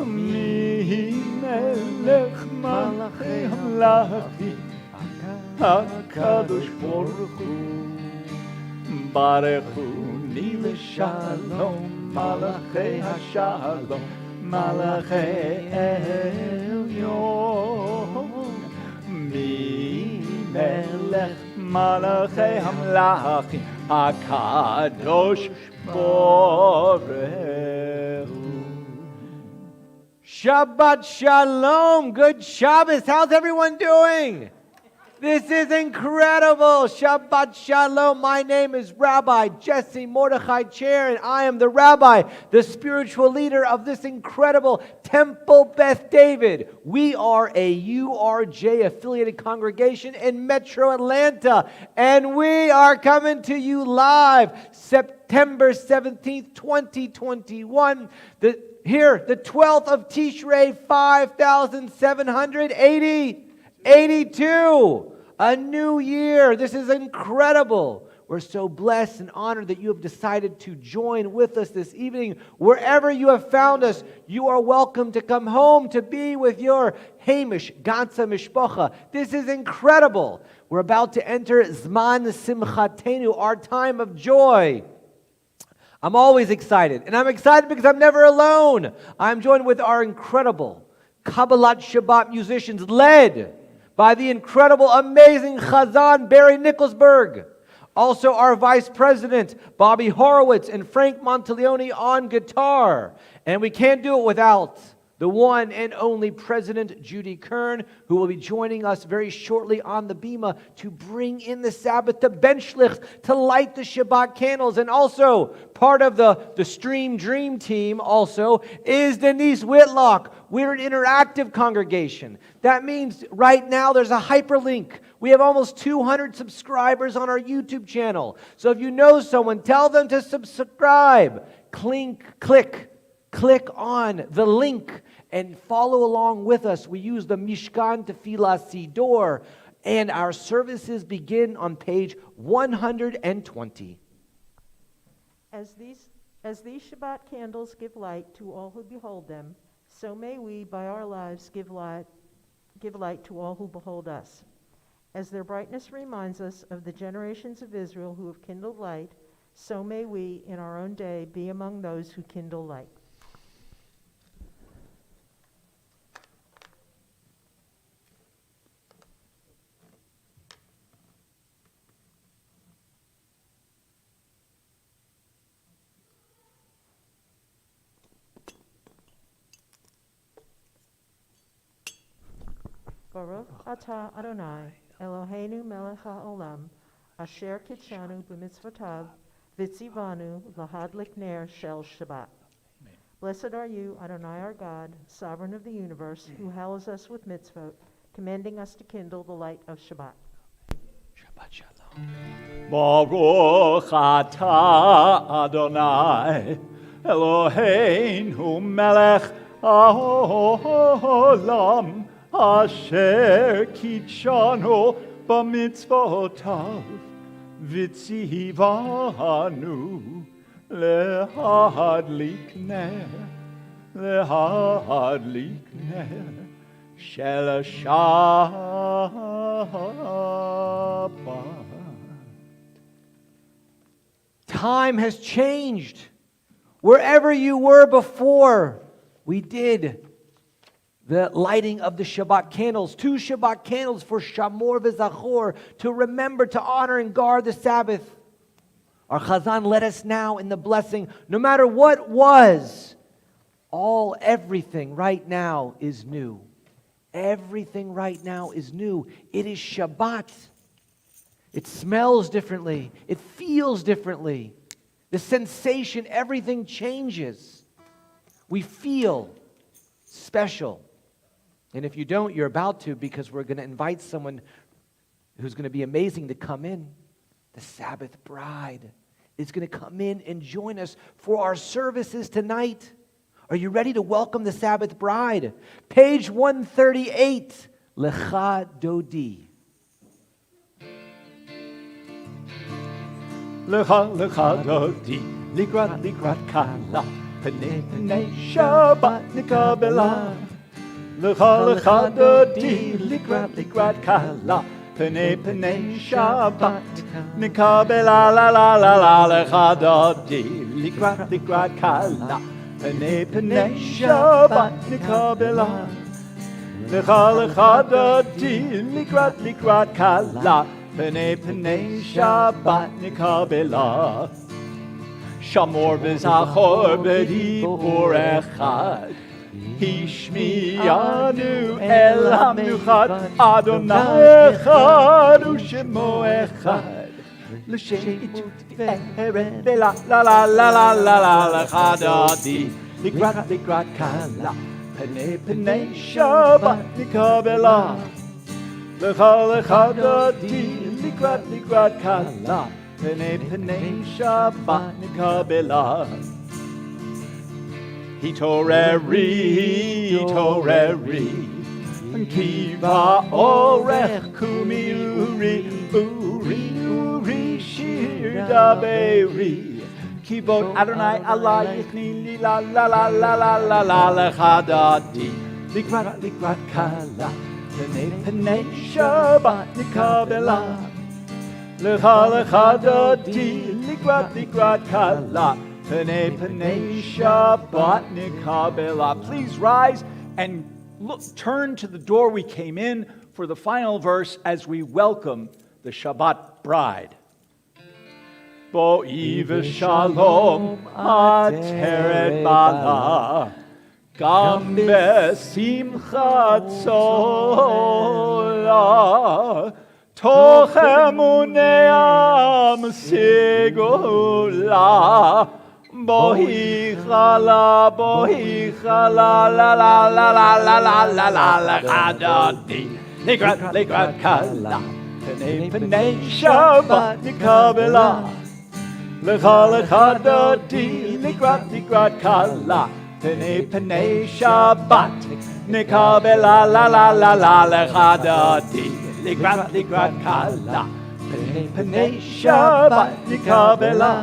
מי מלך מלכי המלכים, הקדוש ברוך הוא. ברכוני לשלום, מלכי השלום, מלכי עליון. מי מלך מלכי המלכים, הקדוש ברוך הוא. Shabbat Shalom. Good Shabbos. How's everyone doing? This is incredible. Shabbat Shalom. My name is Rabbi Jesse Mordechai Chair, and I am the rabbi, the spiritual leader of this incredible Temple Beth David. We are a URJ affiliated congregation in Metro Atlanta, and we are coming to you live September 17th, 2021. Here, the 12th of Tishrei, 5,782. A new year. This is incredible. We're so blessed and honored that you have decided to join with us this evening. Wherever you have found us, you are welcome to come home to be with your Hamish Ganza Mishpacha. This is incredible. We're about to enter Zman Simchatenu, our time of joy. I'm always excited, and I'm excited because I'm never alone. I'm joined with our incredible Kabbalat Shabbat musicians, led by the incredible, amazing Chazan Barry Nicholsberg. Also our Vice President, Bobby Horowitz, and Frank Monteleone on guitar. And we can't do it without the one and only President Judy Kern, who will be joining us very shortly on the Bima to bring in the Sabbath, to benchlicht, to light the Shabbat candles. And also, part of the Stream Dream team also is Denise Whitlock. We're an interactive congregation. That means right now there's a hyperlink. We have almost 200 subscribers on our YouTube channel. So if you know someone, tell them to subscribe. Click on the link and follow along with us. We use the Mishkan Tefillah Sidor, and our services begin on page 120. As these Shabbat candles give light to all who behold them, so may we, by our lives, give light to all who behold us. As their brightness reminds us of the generations of Israel who have kindled light, so may we, in our own day, be among those who kindle light. Baruch atah Adonai, Eloheinu melech haolam, asher kitshanu b'mitzvotav, v'tzivanu lahadlik ner shel Shabbat. Blessed are you, Adonai our God, sovereign of the universe, who hallows us with mitzvot, commanding us to kindle the light of Shabbat. Shabbat Shalom. Baruch atah Adonai, Eloheinu melech haolam, asher kitshanu b'mitzvotav, v'tzivanu lahadlik ner shel Shabbat. Time has changed. Wherever you were before, we did the lighting of the Shabbat candles. 2 Shabbat candles for Shamor v'Zachor, to remember, to honor and guard the Sabbath. Our Chazan led us now in the blessing. No matter what was, everything right now is new. Everything right now is new. It is Shabbat. It smells differently. It feels differently. The sensation, everything changes. We feel special. And if you don't, you're about to, because we're going to invite someone who's going to be amazing to come in. The Sabbath bride is going to come in and join us for our services tonight. Are you ready to welcome the Sabbath bride? Page 138, Lecha Dodi. Lecha, lecha dodi, ligrat, ligrat kala, Pnei Pnei Shabbat Nikabela. Lecha lecha dodi likrat kala. Pnei Pnei Shabbat Nikabela la la la la. Lecha dodi likrat kala. Pnei Pnei Shabbat Nikabela. Lecha lecha dodi likrat kala. Pnei Pnei Shabbat Nikabela. Shamor v'zachor b'dibur echad. Hishmiyanu el hamnuchad. Adonai echad u'shemo echad. L'shem tiferet la la la la la la la l'chadadi. Likrat kala. Pnei Pnei Shabbat Nikabela. Lecha dodi likrat kala. Pnei Pnei Shabbat Nikabela. Hitoreri Kiva orech kumi uri shir daberi. Kivot Adonai Allah yichni li la la la la la la la lechadadi. Likrat kala. Pnei Shabbat Nikabela. Lecha dodi likrat kala. Pnei Shabbat Nikabela. Please rise and turn to the door we came in for the final verse as we welcome the Shabbat bride. Bo'i v'shalom ateret bala. Gam besimcha tzola. Toch emuneam sigula. Bohi chala, la la la la la la la la chadadi. Likrat kala. Pnei Shabbat Nikabela. Lecha dodi likrat kala. Pnei Shabbat Nikabela la la la la lechadadi. Likrat kala. Pnei Shabbat Nikabela.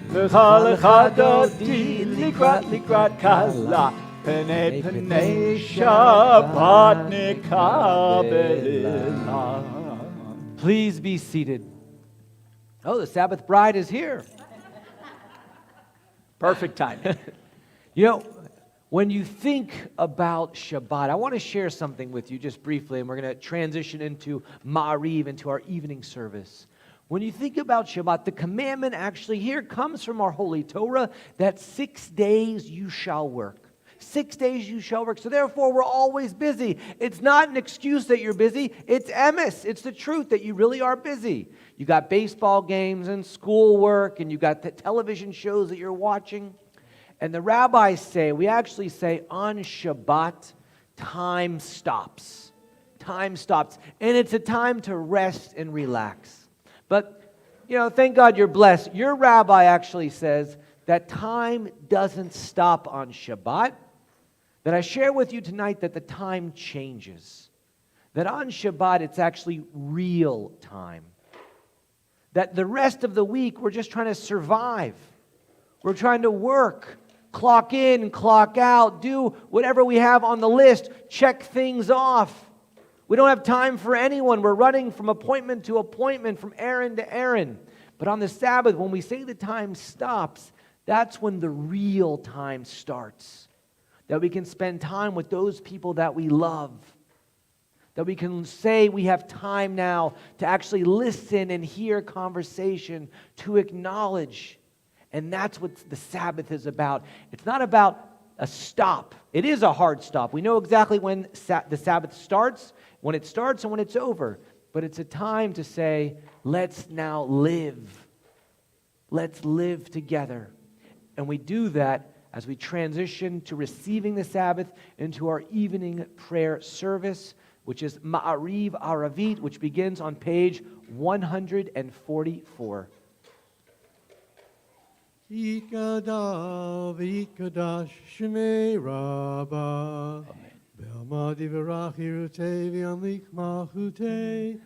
Lecha dodi likrat kala. Pnei Shabbat Nikabela. Please be seated. Oh, the Sabbath bride is here. Perfect timing. You know, when you think about Shabbat, I want to share something with you just briefly, and we're going to transition into Ma'ariv, into our evening service. When you think about Shabbat, the commandment actually here comes from our Holy Torah that 6 days you shall work. 6 days you shall work. So therefore, we're always busy. It's not an excuse that you're busy. It's emes. It's the truth that you really are busy. You got baseball games and schoolwork, and you got the television shows that you're watching. And the rabbis say, we actually say, on Shabbat, time stops. Time stops. And it's a time to rest and relax. But, thank God you're blessed. Your rabbi actually says that time doesn't stop on Shabbat. That I share with you tonight that the time changes. That on Shabbat, it's actually real time. That the rest of the week, we're just trying to survive. We're trying to work, clock in, clock out, do whatever we have on the list, check things off. We don't have time for anyone. We're running from appointment to appointment, from errand to errand. But on the Sabbath, when we say the time stops, that's when the real time starts. That we can spend time with those people that we love. That we can say we have time now to actually listen and hear conversation, to acknowledge. And that's what the Sabbath is about. It's not about a stop. It is a hard stop. We know exactly when the Sabbath starts, when it starts and when it's over. But it's a time to say, let's now live. Let's live together. And we do that as we transition to receiving the Sabbath into our evening prayer service, which is Ma'ariv Aravit, which begins on page 144. Yikadav Yikadash Shmei Rabbah Be'alma Divrach Yirutei V'yamlik Malchutei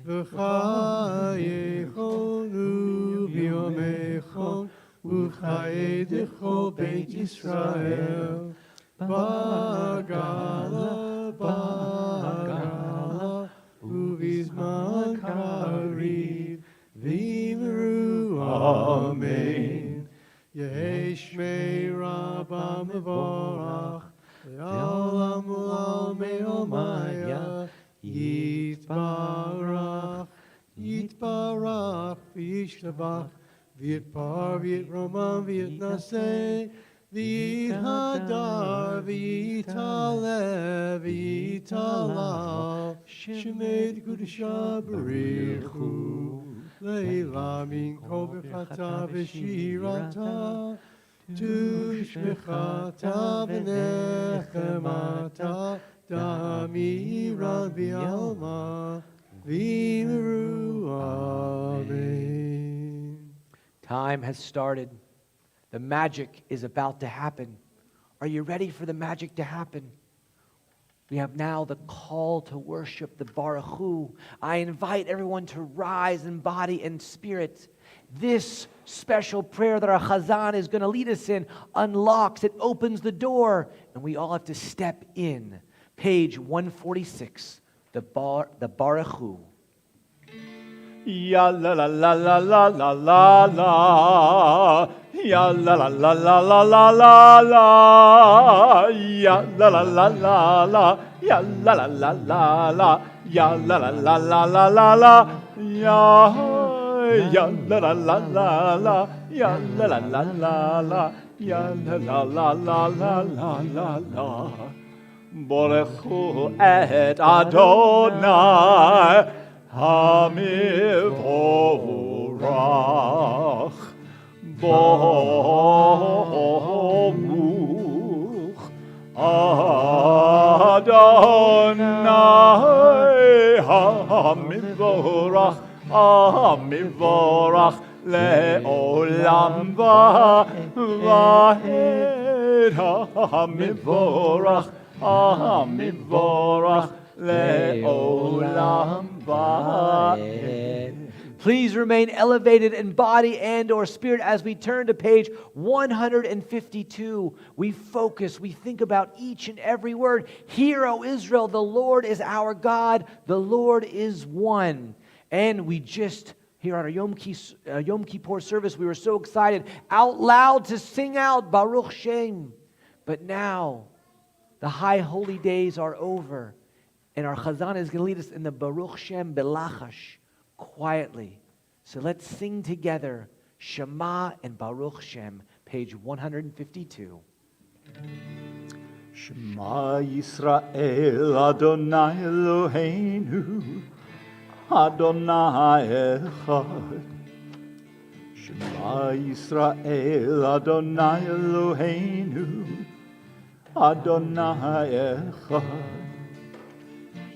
V'chayechonu V'yomechon וחיי דכל בית ישראל. בגלה, בגלה, ובזמן קריב, ואמרו אמן. יהי שמי רבה מבורך, לעולם ולעולמי עולמיה, יתברך, יתברך וישתבח, ויתפאר ויתרומם ויתנשא, ויתהדר ויתעלה ויתעלה, שמי קדושה בריחו, לעילה מן כל ברכתה ושירתה, תשבחתה ונחמתה, דמירן ועלמה, ואמרו אמן. Time has started. The magic is about to happen. Are you ready for the magic to happen? We have now the call to worship, the Baruch Hu. I invite everyone to rise in body and spirit. This special prayer that our Chazan is going to lead us in unlocks, it opens the door, and we all have to step in. Page 146, the Baruch Hu. Ya la la la la la la la la. Ya la la la la la la la la. Ya la la la la la. Ya la la la la la. Ya la la la la la la la. Ya la la la la la. Ya la la la la la. Ya la la la la la la la la. Baruch Hu et Adonai Hamivorach Baruch Adonai Hamivorach Hamivorach Le'olam va'ed Hamivorach Hamivorach Le'olam va'ed. Please remain elevated in body and or spirit as we turn to page 152. We focus, we think about each and every word. Hear, O Israel, the Lord is our God, the Lord is one. And we just, here on our Yom Kippur service, we were so excited out loud to sing out Baruch Shem. But now, the high holy days are over, and our Chazan is going to lead us in the Baruch Shem Belachash, quietly. So let's sing together Shema and Baruch Shem, page 152. Shema Yisrael Adonai Eloheinu Adonai Echad. Shema Yisrael Adonai Eloheinu Adonai Echad.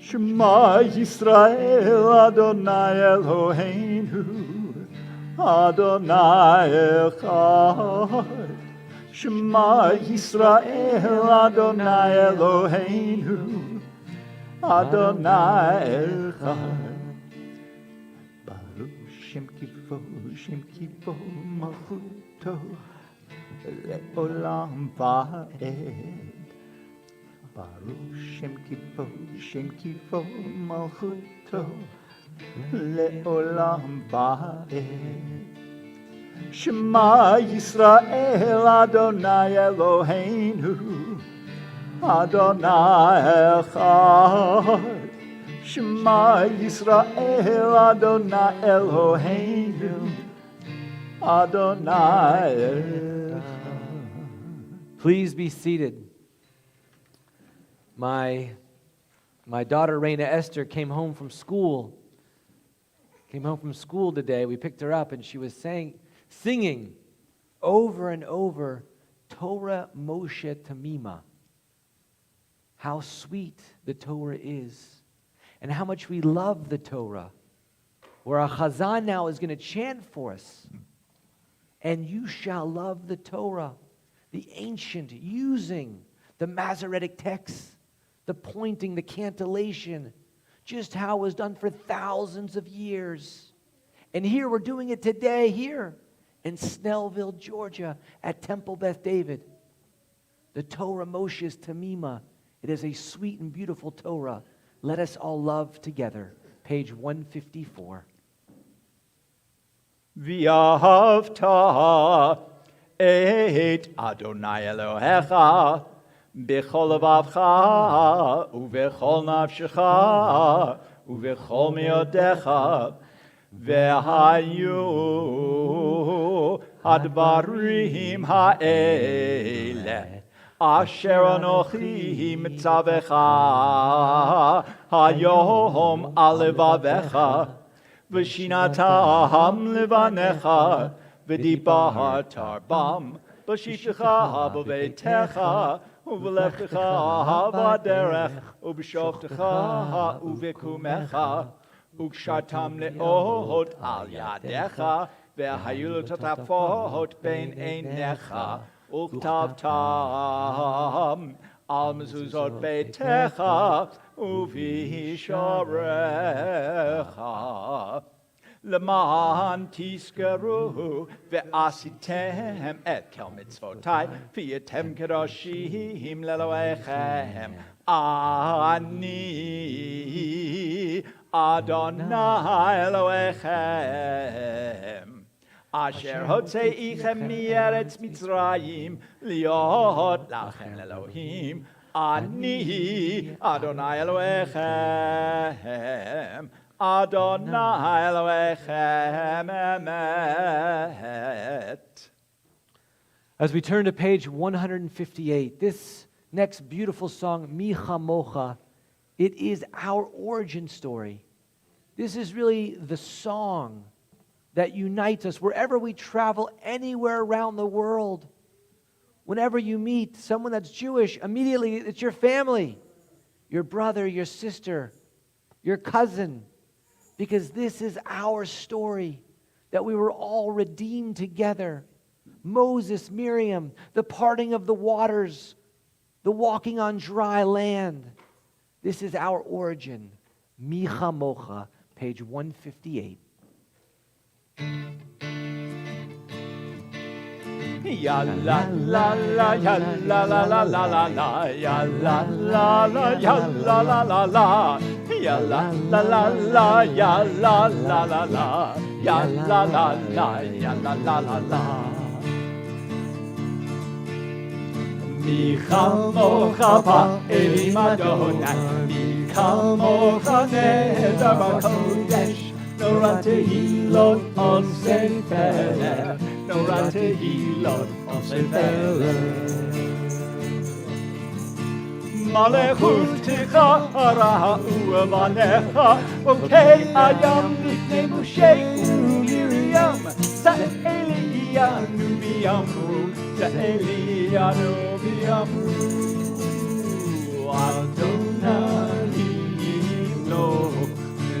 Shema Yisrael Adonai Eloheinu Adonai Echad. Shema Yisrael Adonai Eloheinu Adonai Echad. Baruch Shem Kivo Malchuto Le'olam va'ed. Baruch Shem Kivo Malchuto Le'olam va'ed. Shema Yisrael Adonai Eloheinu Adonai Echad. Shema Yisrael Adonai Eloheinu Adonai Echad. Please be seated. My daughter, Raina Esther, came home from school today. We picked her up, and she was singing over and over, Torah Moshe Tamima. How sweet the Torah is, and how much we love the Torah. Where our Chazan now is going to chant for us. And you shall love the Torah, the ancient, using the Masoretic text, the pointing, the cantillation, just how it was done for thousands of years. And here we're doing it today, here in Snellville, Georgia, at Temple Beth David. The Torah Moshe's Tamima. It is a sweet and beautiful Torah. Let us all love together. Page 154. V'ahavta et Adonai Elohecha b'chol levavcha u'v'chol nafshecha u'v'chol me'odecha v'hayu hadvarim ha'eleh asher anochi mitzavecha hayom al levavecha v'shinatam levanecha v'dibat arbam v'shitecha b'veitecha uv'lechtecha v'aderech uv'shovtecha uv'kumecha ukshatam le'ot al yadecha v'hayu tatafot ben einecha uktavtam al mezuzot beitecha uvisharecha למען תזכרו ועשיתם את כל מצוותיי והייתם קדושים לאלוהיכם אני אדוני אלוהיכם אשר הוצאיכם מארץ מצרים להיות לכם לאלוהים אני אדוני אלוהיכם Adonai Elohechem emet. As we turn to page 158, this next beautiful song, Mi Chamocha, it is our origin story. This is really the song that unites us wherever we travel, anywhere around the world. Whenever you meet someone that's Jewish, immediately it's your family, your brother, your sister, your cousin. Because this is our story, that we were all redeemed together. Moses, Miriam, the parting of the waters, the walking on dry land. This is our origin. Mi Chamocha, page 158. Ya la la la, ya la la la la la la, ya la la la, ya la la la la, ya la la la la, ya la la la la, ya la la la, ya la la la la. Mi chamocha pa'elim Adonai, mi chamocha nehedar b'kodesh, Norah tehilot on sefer. Norah tehilot on sefer. Malechutecha hara'u avanecha, okei ayam lifnei Moshe u'Miriam, za'eliyanu v'yamru, za'eliyanu v'yamru, Adonai Elohim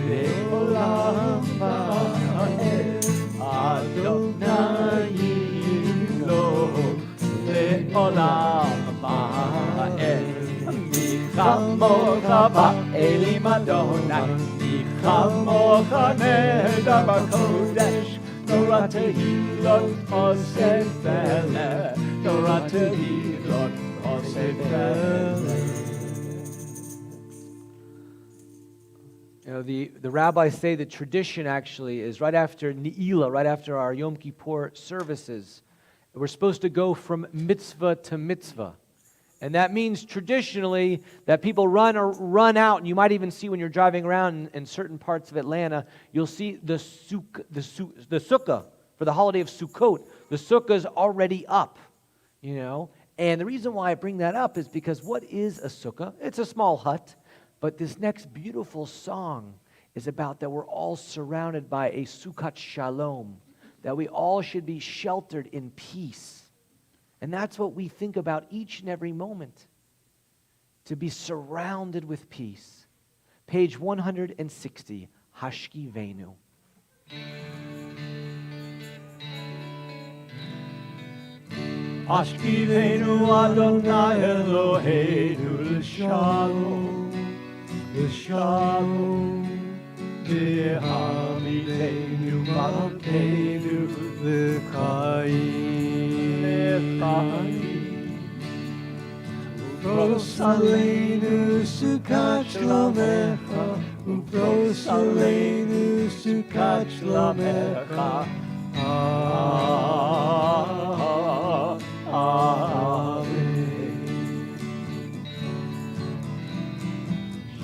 le'olam va'ed. Adonai Elohim le'olam va'ed. Mi chamocha ba'elim Adonai, mi chamocha nehedar b'kodesh, Norah tehilot oseh veleh, Norah tehilot oseh veleh. You know, the rabbis say the tradition actually is right after Ne'ilah, right after our Yom Kippur services, we're supposed to go from mitzvah to mitzvah. And that means traditionally that people run out, and you might even see when you're driving around in certain parts of Atlanta, you'll see the sukkah for the holiday of Sukkot. The sukkah is already up, you know. And the reason why I bring that up is because what is a sukkah? It's a small hut. But this next beautiful song is about that we're all surrounded by a Sukkot Shalom, that we all should be sheltered in peace. And that's what we think about each and every moment, to be surrounded with peace. Page 160, Hashkivenu. Hashkivenu Adonai Eloheinu l'shalom, l'shalom, V'hamidenu malkeinu l'chaim. Upros aleinu sukat shlomecha, upros aleinu sukat shlomecha. Amen.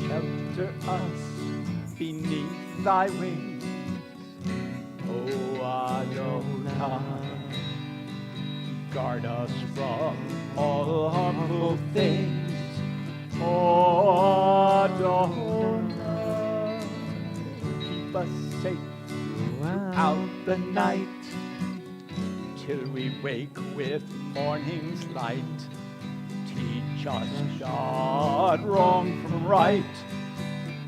Shelter us beneath thy wings, O Adonai. Guard us from all harmful things, O Adonai. Keep us safe throughout the night, till we wake with morning's light. Teach us, God, wrong from right.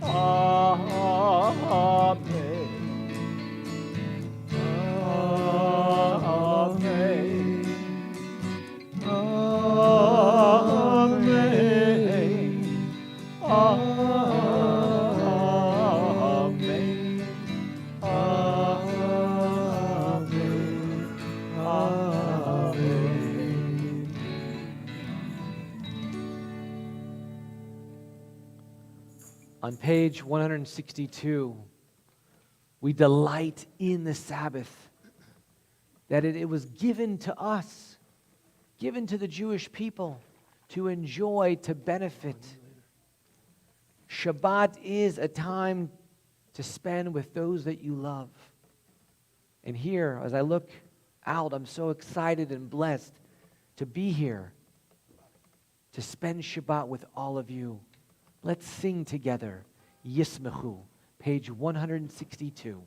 Amen. Amen. Amen. Amen. Amen. On page 162, we delight in the Sabbath, that it was given to us, given to the Jewish people to enjoy, to benefit. Shabbat is a time to spend with those that you love. And here, as I look out, I'm so excited and blessed to be here, to spend Shabbat with all of you. Let's sing together, Yismechu, page 162.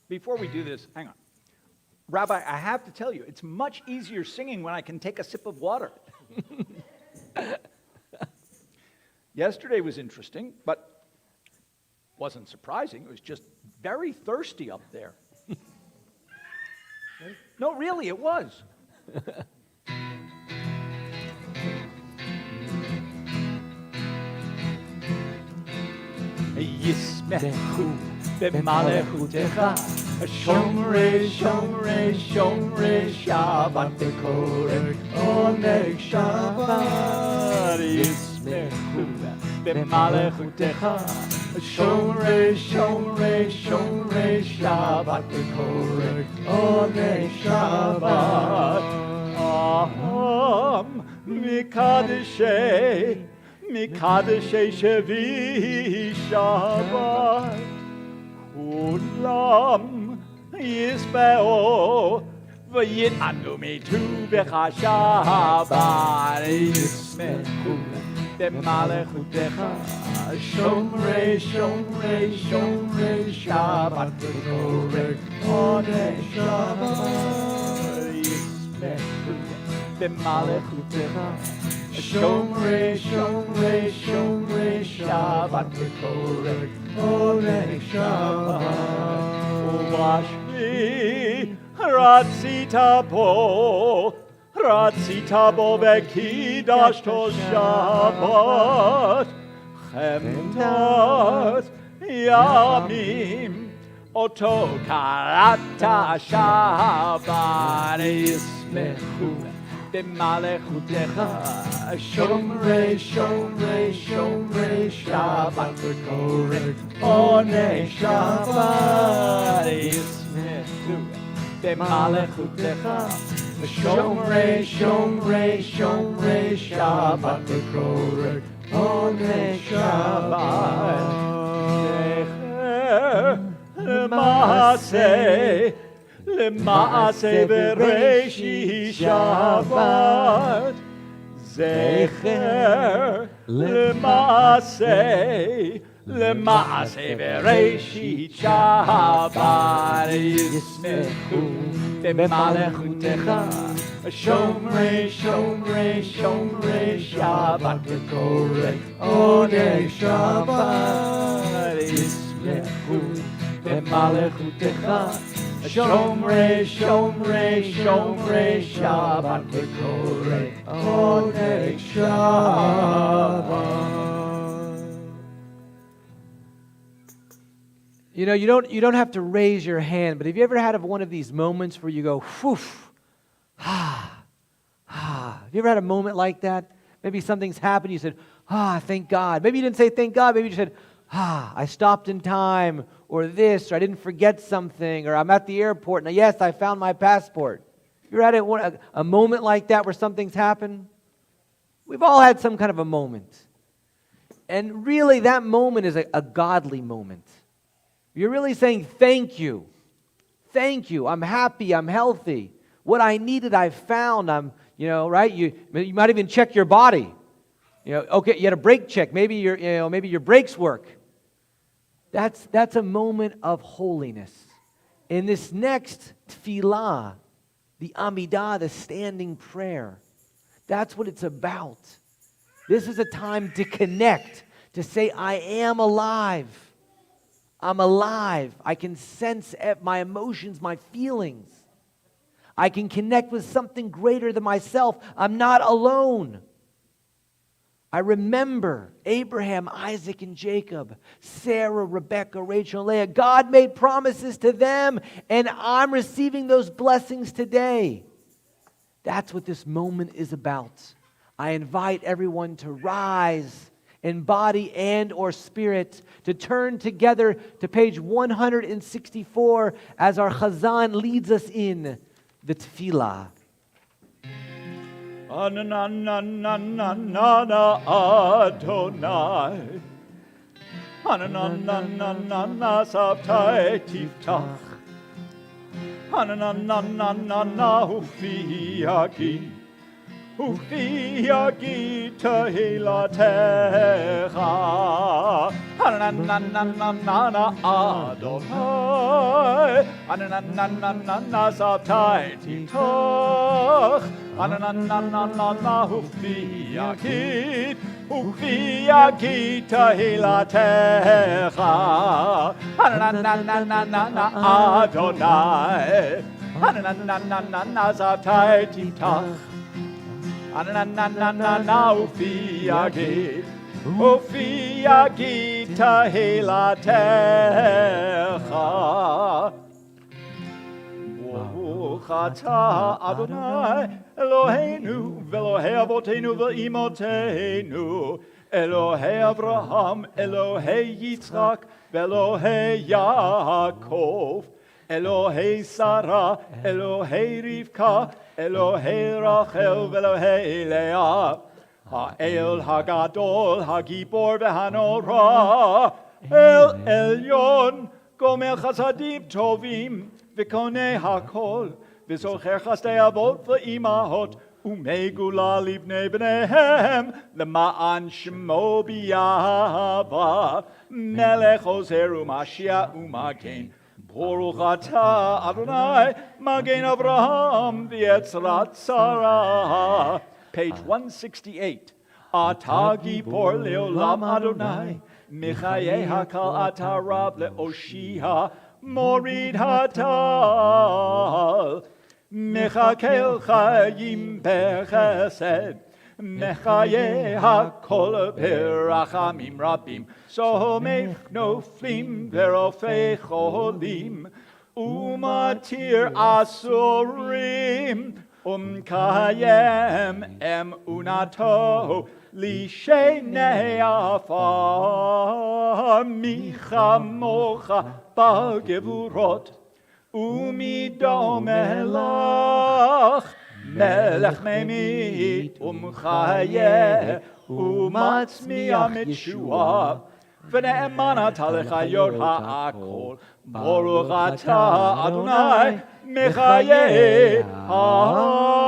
Before we do this, hang on. Rabbi, I have to tell you, it's much easier singing when I can take a sip of water. Yesterday was interesting, but wasn't surprising. It was just very thirsty up there. No, really, it was. Yismechu b'malechutecha, shomrei, shomrei, shomrei Shabbat v'korech oneg Shabbat. Yismechu b'malechutecha, shomrei, shomrei, shomrei Shabbat v'korech oneg Shabbat. Aham mikadeshei, Mikadeshei Shevi Shabbat, Kulam Yisbeo, V'yit'anu mitu b'cha Shabbat, Yismechu b'malechutecha, Shomrei, Shomrei, Shomrei Shabbat v'korech oneg Shabbat, Yismechu b'malechutecha, Shomrei, Shomrei, Shomrei Shabbat v'korech oneg Shabbat. Uvashmi ratzita bo v'kidashto Shabbat, chemtat yamim oto karata Shabbat. Yismechu b'malechutecha, shomrei, shomrei, shomrei Shabbat v'korech oneg Shabbat. Yismechu b'malechutecha, shomrei, shomrei, shomrei Shabbat v'korech oneg Shabbat. Zecher l'maaseh, Lema'ase bereishi Shabbat, Zecher lema'ase, lema'ase bereishi Shabbat. Yismechu b'malechutecha, shomrei, shomrei, shomrei Shabbat v'korech oneg Shabbat. Yismechu b'malechutecha, Shomrei, Shomrei, Shomrei Shabbat v'korech oneg Shabbat. You know, you don't have to raise your hand, but have you ever had one of these moments where you go, whew, ah, ah. Have you ever had a moment like that? Maybe something's happened, you said, thank God. Maybe you didn't say thank God, maybe you said, I stopped in time, or this, or I didn't forget something, or I'm at the airport, and yes, I found my passport. You ever had a moment like that where something's happened? We've all had some kind of a moment. And really, that moment is a godly moment. You're really saying, thank you. Thank you. I'm happy. I'm healthy. What I needed, I found. I'm, right? You might even check your body. Okay, you had a brake check. Maybe your brakes work. That's a moment of holiness. In this next tefillah, the Amidah, the standing prayer, that's what it's about. This is a time to connect, to say, I am alive. I'm alive. I can sense my emotions, my feelings. I can connect with something greater than myself. I'm not alone. I remember Abraham, Isaac, and Jacob, Sarah, Rebecca, Rachel, and Leah. God made promises to them, and I'm receiving those blessings today. That's what this moment is about. I invite everyone to rise in body and or spirit, to turn together to page 164 as our Chazan leads us in the tefillah. Anananananana Adonai Ananananana Sabtai Tiftach Ananananana Ufiagi Ufiagi Tehilatecha Ananananana Adonai Ananananana Sabtai Tiftach Ananananana Ufiagi Ufiagi Tehilatecha Ananananana Adonai Ananananana Sabtai Tiftach Ananananana Ufiagi Ufiagi Tehilatecha Baruch atah Adonai Eloheinu Velohei Avotenu Ve'imotenu Elohei Avraham Elohei Yitzchak Velohei Yaakov Elohei Sarah Elohei Rivka Elohei Rachel Velohei Leah Ha'el Hagadol Hagibor Vehanora El Elyon Gomer Chasadim Tovim V'konei Hakol V'zocher Chasdei Avot V'imahot Umegula Livnei B'neihem L'ma'an Shemo B'yahava Melech Ozer U'Mashiach U'Magen Baruch atah Adonai Magen Avraham V'yetzrat Sarah. Page 168. Atah Gibor Leolam Adonai Michayei Hakal Atah Rav Le'oshiha Morid Hatal Mechakel Chayim Bechesed Mechayeh Hakol Berachamim Rabim Somech Noflim Verofei Cholim Umatir Asurim Kayem Emunato Lishenei Afar Michamocha Bagevurot Umidom Elach Melech Memit Chayeh Umatzmiach Mitshua V'ne'emanat Alecha Yor Ha'akol Baruch atah Adonai Mechayeh Hakol.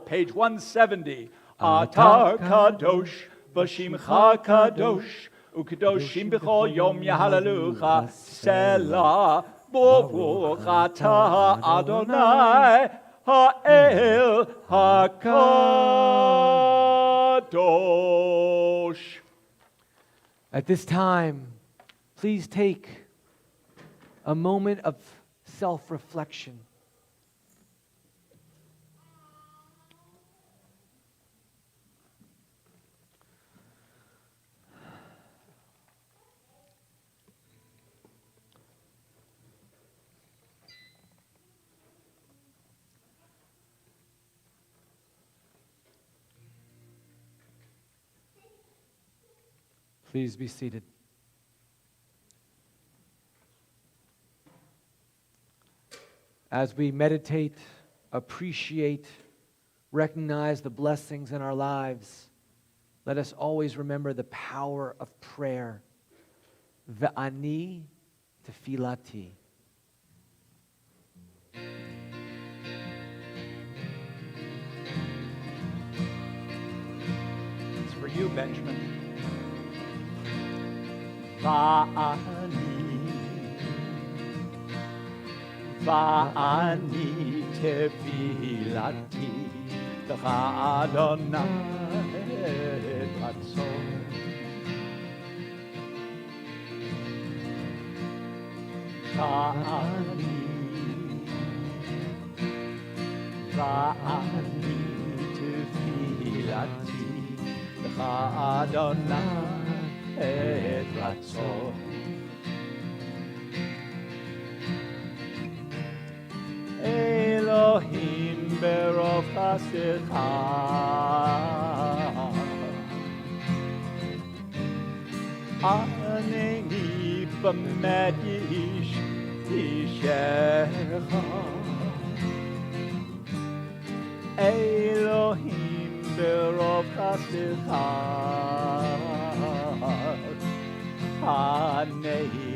Page 170. Atar Kadosh V'Shimcha Kadosh U'Kadoshim B'chol Yom Yahalalucha Selah Baruch atah Adonai Ha'el HaKadosh. At this time, please take a moment of self-reflection. Please be seated. As we meditate, appreciate, recognize the blessings in our lives, let us always remember the power of prayer. Ve'ani tefilati. It's for you, Benjamin. Va'ani tefilati L'cha Adonai et ratzon. Va'ani tefilati L'cha Adonai et ratzon. Elohim berov chasecha Aneni b'med yishecha Elohim berov chasecha Aneni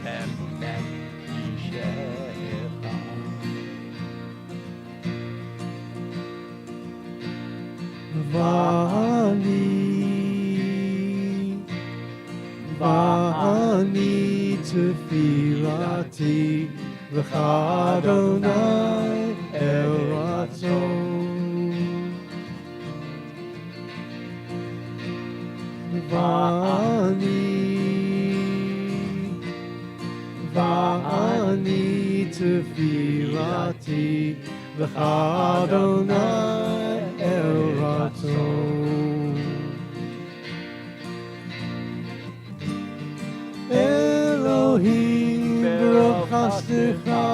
b'med yishecha. Va'ani tefilati L'cha Adonai el ratzon. Va'ani tefilati L'cha Adonai el ratzon. Elohim berov chasecha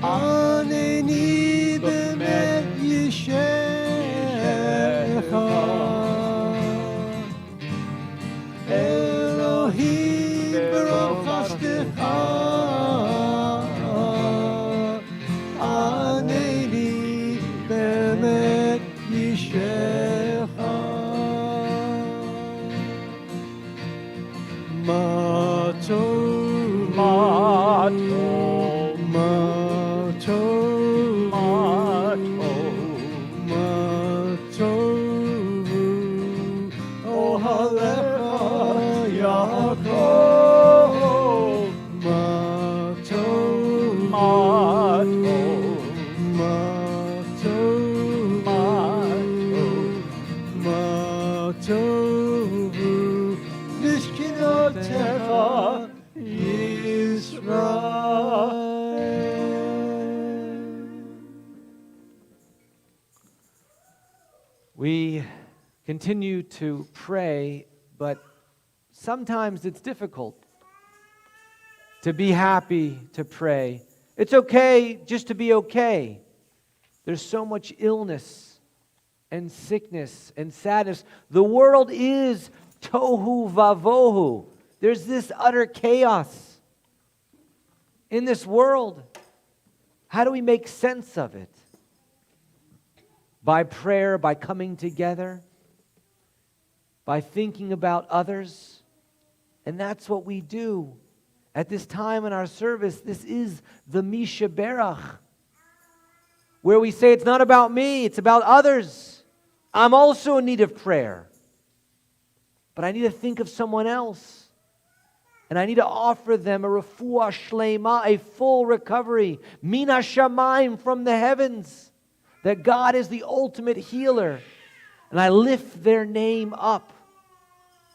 Aneni b'med yishecha Elohim berov chasecha Aneni b'med yishecha. We continue to pray, but sometimes it's difficult to be happy to pray. It's okay just to be okay. There's so much illness and sickness and sadness. The world is tohu vavohu. There's this utter chaos in this world. How do we make sense of it? By prayer, by coming together, by thinking about others. And that's what we do at this time in our service. This is the Misha Berach, where we say it's not about me, it's about others. I'm also in need of prayer. But I need to think of someone else. And I need to offer them a refuah shlema, a full recovery, mina shamayim, from the heavens. That God is the ultimate healer. And I lift their name up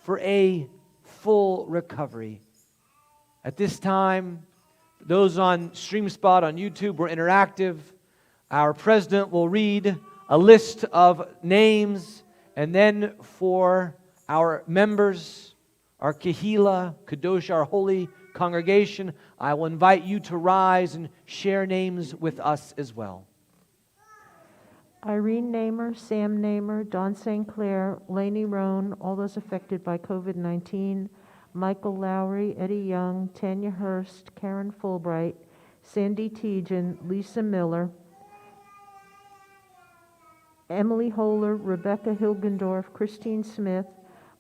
for a full recovery. At this time, those on StreamSpot, on YouTube, we're interactive. Our president will read a list of names. And then for our members, our Kehila, Kadosh, our holy congregation, I will invite you to rise and share names with us as well. Irene Namer, Sam Namer, Don St. Clair, Laney Roan, all those affected by COVID-19, Michael Lowry, Eddie Young, Tanya Hurst, Karen Fulbright, Sandy Tejan, Lisa Miller, Emily Holer, Rebecca Hilgendorf, Christine Smith,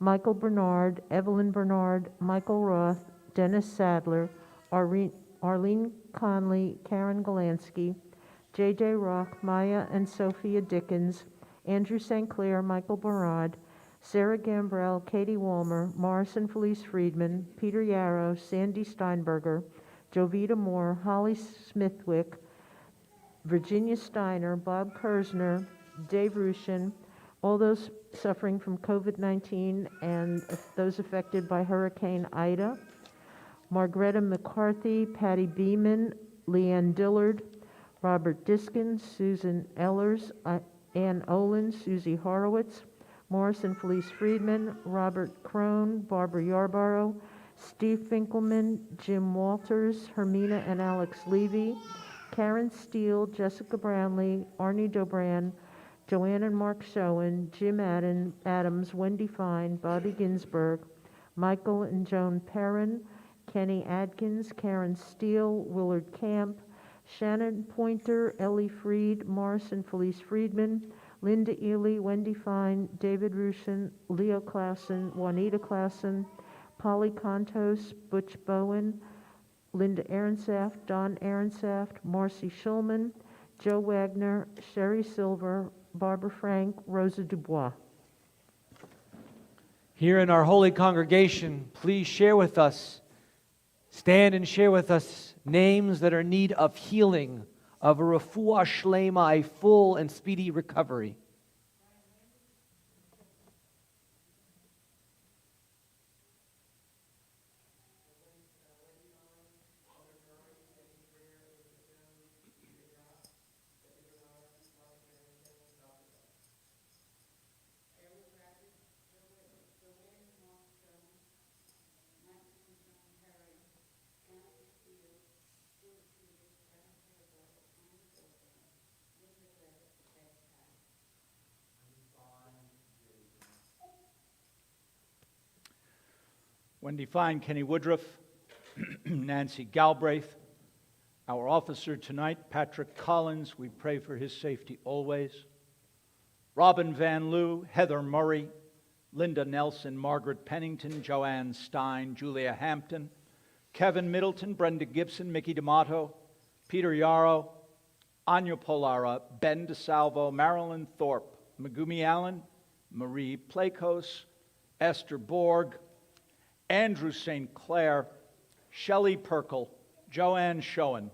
Michael Bernard, Evelyn Bernard, Michael Roth, Dennis Sadler, Arlene Conley, Karen Golansky, J.J. Rock, Maya and Sophia Dickens, Andrew St. Clair, Michael Barad, Sarah Gambrell, Katie Walmer, Morrison Felice Friedman, Peter Yarrow, Sandy Steinberger, Jovita Moore, Holly Smithwick, Virginia Steiner, Bob Kersner, Dave Rushin, all those suffering from COVID-19 and those affected by Hurricane Ida, Margreta McCarthy, Patty Beeman, Leanne Dillard, Robert Diskin, Susan Ellers, Ann Olin, Susie Horowitz, Morrison Felice Friedman, Robert Crone, Barbara Yarborough, Steve Finkelman, Jim Walters, Hermina and Alex Levy, Karen Steele, Jessica Brownlee, Arnie Dobran, Joanne and Mark Schoen, Jim Adams, Wendy Fine, Bobby Ginsberg, Michael and Joan Perrin, Kenny Adkins, Karen Steele, Willard Camp, Shannon Pointer, Ellie Freed, Morrison Felice Friedman, Linda Ely, Wendy Fine, David Rushin, Leo Clausen, Juanita Clausen, Polly Contos, Butch Bowen, Linda Ehrensaft, Don Ehrensaft, Marcy Schulman, Joe Wagner, Sherry Silver, Barbara Frank, Rosa Dubois. Here in our holy congregation, please share with us, stand and share with us names that are in need of healing, of a refuah shlema, a full and speedy recovery. Wendy Fine, Kenny Woodruff, Nancy Galbraith. Our officer tonight, Patrick Collins, we pray for his safety always. Robin Van Loo, Heather Murray, Linda Nelson, Margaret Pennington, Joanne Stein, Julia Hampton, Kevin Middleton, Brenda Gibson, Mickey D'Amato, Peter Yarrow, Anya Polara, Ben DeSalvo, Marilyn Thorpe, Megumi Allen, Marie Plakos, Esther Borg, Andrew St. Clair, Shelley Perkel, Joanne Schoen,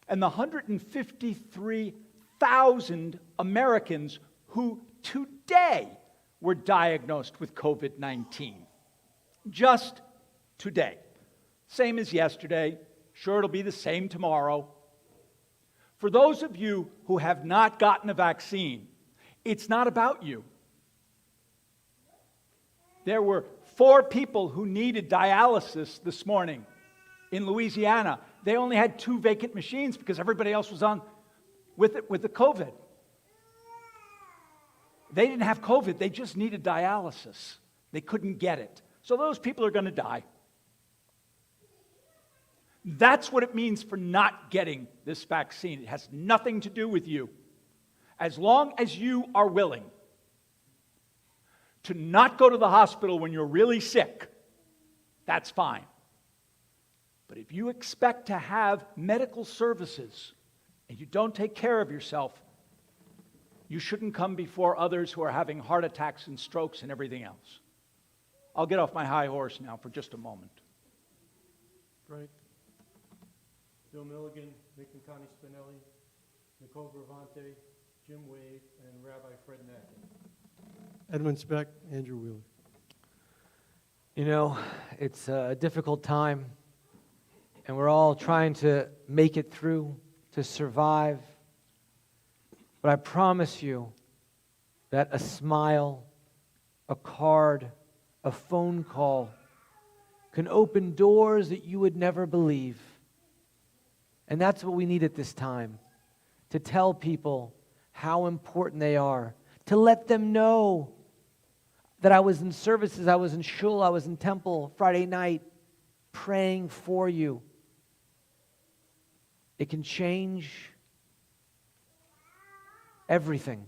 and the 153,000 Americans who today were diagnosed with COVID-19. Just today. Same as yesterday. Sure, it'll be the same tomorrow. For those of you who have not gotten a vaccine, it's not about you. There were 4 people who needed dialysis this morning in Louisiana. They only had 2 vacant machines because everybody else was on with the COVID. They didn't have COVID, they just needed dialysis. They couldn't get it. So those people are going to die. That's what it means for not getting this vaccine. It has nothing to do with you. As long as you are willing to not go to the hospital when you're really sick, that's fine. But if you expect to have medical services and you don't take care of yourself, you shouldn't come before others who are having heart attacks and strokes and everything else. I'll get off my high horse now for just a moment. Right. Bill Milligan, Mick and Connie Spinelli, Nicole Bravante, Jim Wade, and Rabbi Fred Mackin. Edwin Speck, Andrew Wheeler. You know, it's a difficult time, and we're all trying to make it through, to survive. But I promise you that a smile, a card, a phone call can open doors that you would never believe. And that's what we need at this time, to tell people how important they are, to let them know that I was in services, I was in shul, I was in temple Friday night praying for you. It can change everything.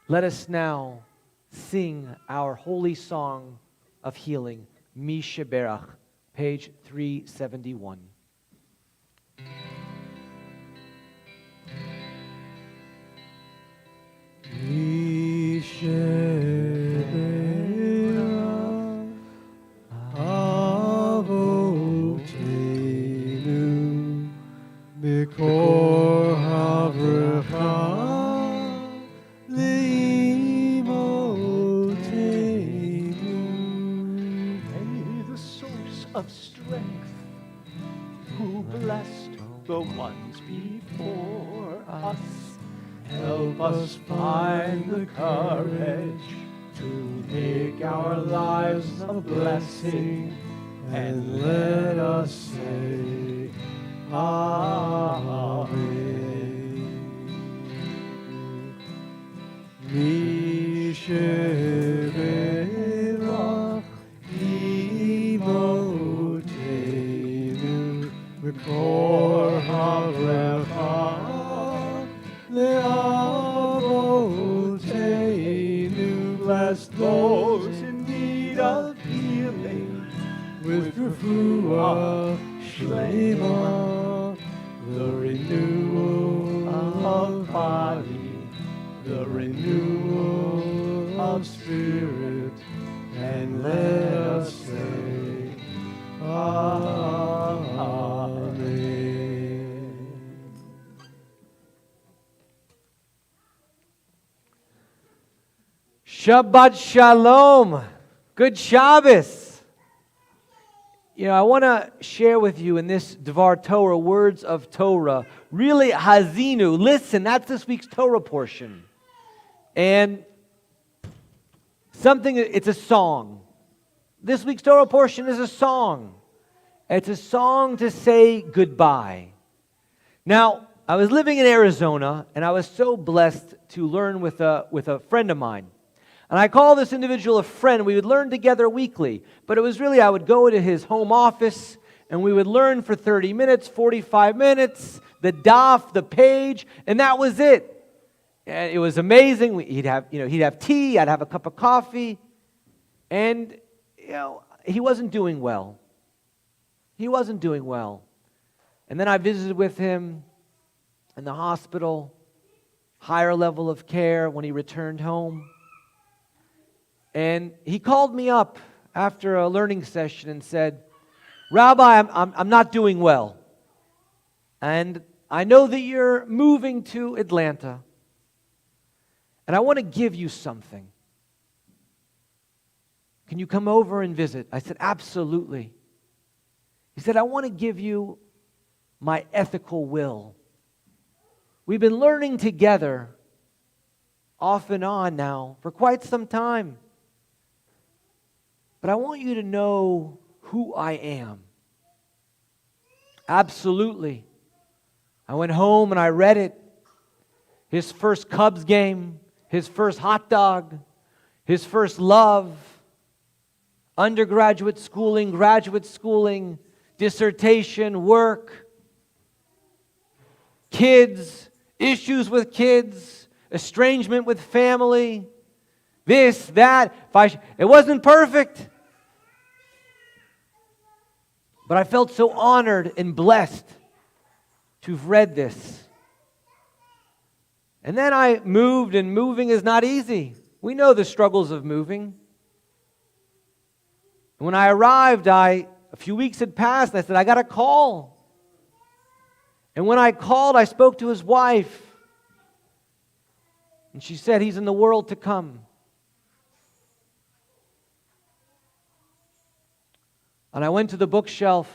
Let us now sing our holy song of healing, Mi Sheberach, page 371. Mi Sheberach Avotenu Mikor Havrecha May the source of strength, who blessed the ones before us, help us find the courage to make our lives a blessing, and let us say, Amen. Mi Sheberach Imotenu Mikor Havrecha Le'avotenu. Bless those in need of healing with refuah shlema, the renewal of body, the renewal of spirit, and let us say, Amen. Shabbat Shalom. Good Shabbos. You know, I want to share with you in this Dvar Torah, words of Torah, really hazinu. Listen, that's this week's Torah portion. And it's a song. This week's Torah portion is a song. It's a song to say goodbye. Now, I was living in Arizona, and I was so blessed to learn with a friend of mine. And I call this individual a friend. We would learn together weekly. But it was really, I would go to his home office, and we would learn for 30 minutes, 45 minutes, the daf, the page, and that was it. And it was amazing. He'd have tea, I'd have a cup of coffee. And, he wasn't doing well. He wasn't doing well. And then I visited with him in the hospital, higher level of care when he returned home. And he called me up after a learning session and said, Rabbi, I'm not doing well. And I know that you're moving to Atlanta. And I want to give you something. Can you come over and visit? I said, absolutely. He said, I want to give you my ethical will. We've been learning together off and on now for quite some time. But I want you to know who I am. Absolutely. I went home and I read it. His first Cubs game, his first hot dog, his first love, undergraduate schooling, graduate schooling, dissertation, work, kids, issues with kids, estrangement with family, this, that. It wasn't perfect. But I felt so honored and blessed to have read this. And then I moved, and moving is not easy. We know the struggles of moving. And when I arrived, a few weeks had passed, and I said, I got a call. And when I called, I spoke to his wife. And she said, he's in the world to come. And I went to the bookshelf,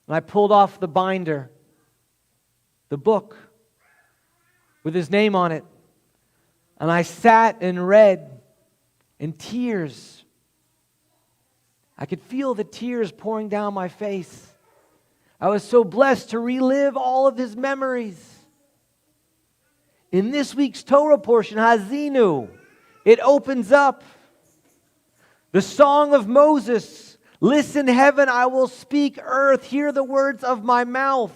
and I pulled off the binder, the book, with his name on it. And I sat and read in tears. I could feel the tears pouring down my face. I was so blessed to relive all of his memories. In this week's Torah portion, Hazinu, it opens up. The song of Moses. Listen, heaven, I will speak, earth, hear the words of my mouth.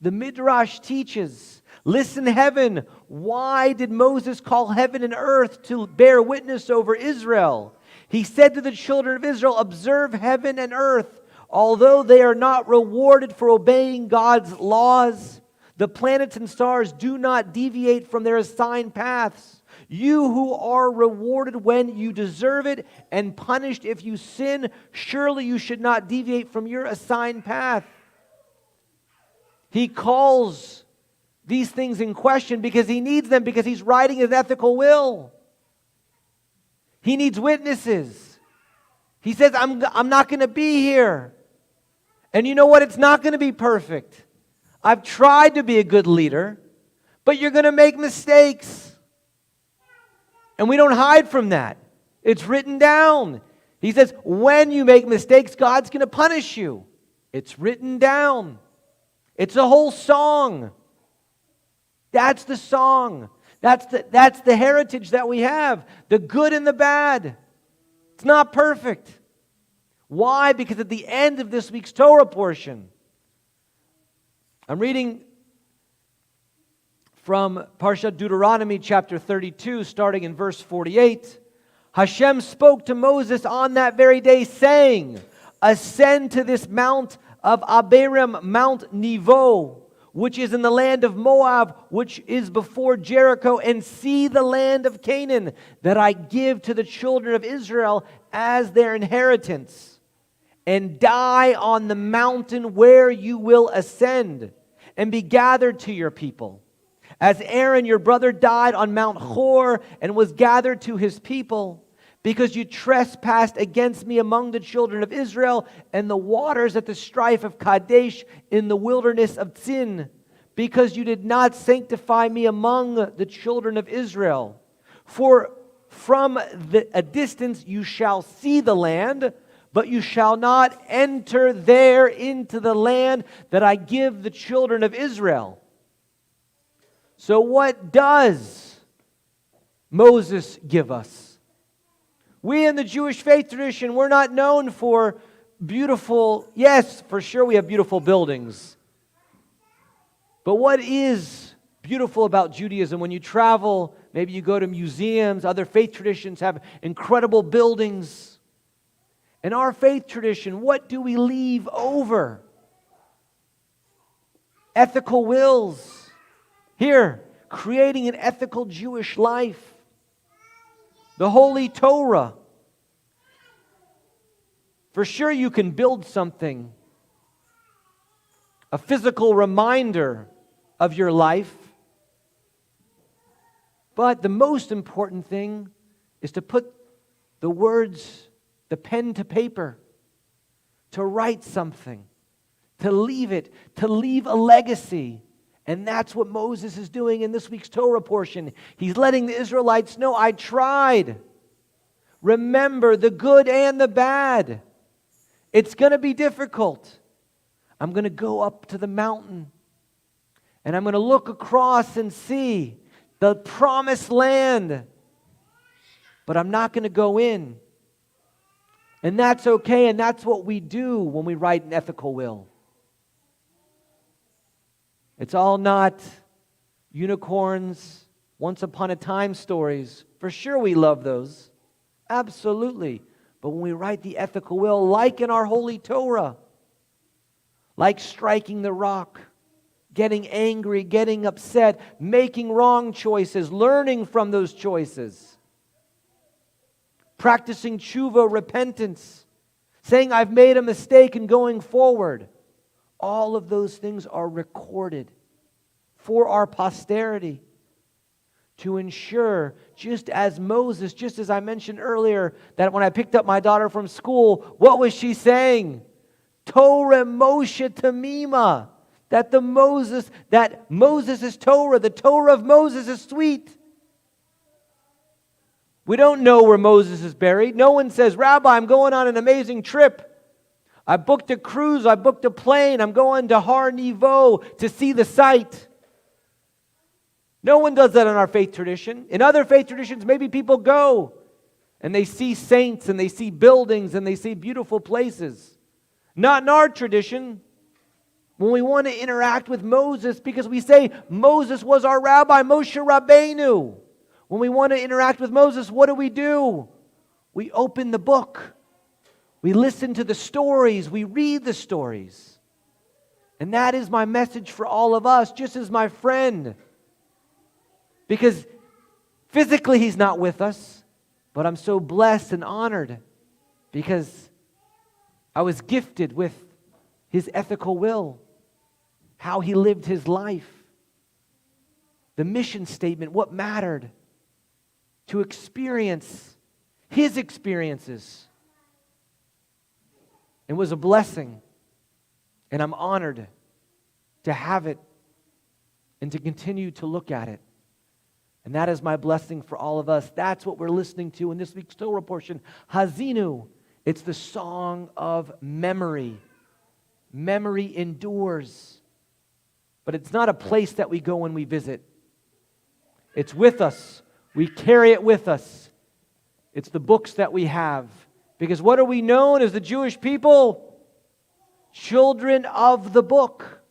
The Midrash teaches, listen, heaven, why did Moses call heaven and earth to bear witness over Israel? He said to the children of Israel, observe heaven and earth. Although they are not rewarded for obeying God's laws, the planets and stars do not deviate from their assigned paths. You who are rewarded when you deserve it and punished if you sin, surely you should not deviate from your assigned path. He calls these things in question because he needs them, because he's writing his ethical will. He needs witnesses. He says, I'm not going to be here. And you know what? It's not going to be perfect. I've tried to be a good leader, but you're going to make mistakes. And we don't hide from that. It's written down. He says, when you make mistakes, God's going to punish you. It's written down. It's a whole song. That's the song. That's the heritage that we have. The good and the bad. It's not perfect. Why? Because at the end of this week's Torah portion, I'm reading from Parshat Deuteronomy chapter 32, starting in verse 48. Hashem spoke to Moses on that very day, saying, ascend to this mount of Abiram, Mount Nebo, which is in the land of Moab, which is before Jericho, and see the land of Canaan that I give to the children of Israel as their inheritance, and die on the mountain where you will ascend, and be gathered to your people. As Aaron your brother died on Mount Hor, and was gathered to his people, because you trespassed against me among the children of Israel, and the waters at the strife of Kadesh in the wilderness of Tzin, because you did not sanctify me among the children of Israel. For from a distance you shall see the land, but you shall not enter there into the land that I give the children of Israel. So what does Moses give us? We in the Jewish faith tradition, we're not known for beautiful, yes, for sure we have beautiful buildings. But what is beautiful about Judaism? When you travel, maybe you go to museums, other faith traditions have incredible buildings. In our faith tradition, what do we leave over? Ethical wills. Here, creating an ethical Jewish life. The Holy Torah. For sure you can build something, a physical reminder of your life. But the most important thing is to put the words, the pen to paper, to write something, to leave it, to leave a legacy. And that's what Moses is doing in this week's Torah portion. He's letting the Israelites know, I tried. Remember the good and the bad. It's going to be difficult. I'm going to go up to the mountain, and I'm going to look across and see the promised land. But I'm not going to go in. And that's okay, and that's what we do when we write an ethical will. It's all not unicorns, once upon a time stories. For sure we love those. Absolutely. But when we write the ethical will, like in our Holy Torah, like striking the rock, getting angry, getting upset, making wrong choices, learning from those choices, practicing tshuva, repentance, saying I've made a mistake and going forward. All of those things are recorded for our posterity to ensure, just as Moses, just as I mentioned earlier, that when I picked up my daughter from school, what was she saying? Torah Moshe Tamima. That Moses is Torah, the Torah of Moses is sweet. We don't know where Moses is buried. No one says, Rabbi, I'm going on an amazing trip. I booked a cruise, I booked a plane, I'm going to Har Nevo to see the site. No one does that in our faith tradition. In other faith traditions, maybe people go and they see saints and they see buildings and they see beautiful places. Not in our tradition. When we want to interact with Moses, because we say Moses was our rabbi, Moshe Rabbeinu. When we want to interact with Moses, what do? We open the book. We listen to the stories. We read the stories. And that is my message for all of us, just as my friend. Because physically he's not with us, but I'm so blessed and honored because I was gifted with his ethical will, how he lived his life, the mission statement, what mattered, to experience his experiences. It was a blessing, and I'm honored to have it and to continue to look at it. And that is my blessing for all of us. That's what we're listening to in this week's Torah portion. Hazinu. It's the song of memory. Memory endures. But it's not a place that we go when we visit. It's with us. We carry it with us. It's the books that we have. Because what are we known as the Jewish people? Children of the book.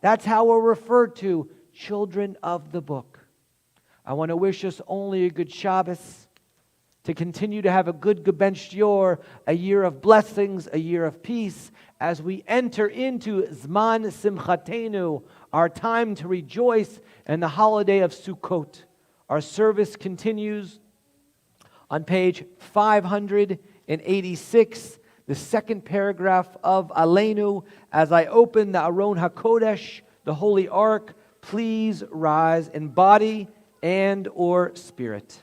That's how we're referred to. Children of the book. I want to wish us only a good Shabbos, to continue to have a good Gebench Shior, a year of blessings, a year of peace, as we enter into Zman Simchatenu, our time to rejoice, and the holiday of Sukkot. Our service continues on page 586, the second paragraph of Aleinu. As I open the Aron HaKodesh, the Holy Ark, please rise in body and or spirit.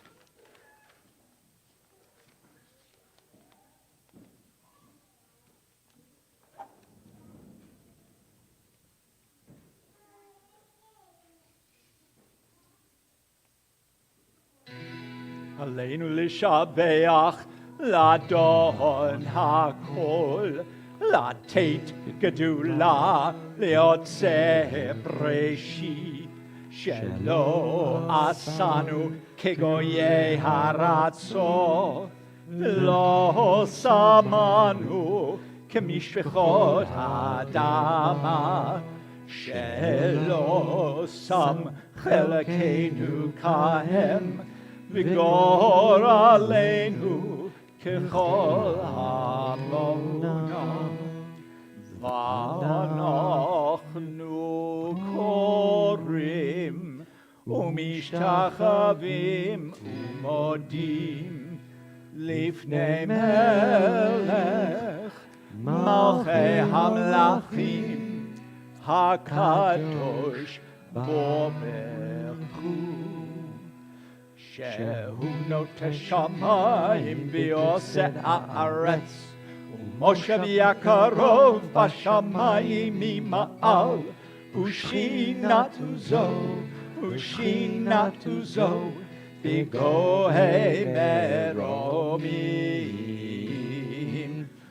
Aleinu lishabeach ladon hakol latet gedula leotze breshi shelo asanu kegoye haratzo lo samanu kemishvechot hadama shelo sam chelakenu kahem Vigor aleinu kechol hamona v'anochnu korim umishtachavim umodim lifnei melech malchei hamlachim hakadosh bomechu Shehu note shamayim v'yoseh haaretz Umoshe v'yakarov b'shamayim ima'al Ushinatu zo v'gohei meromim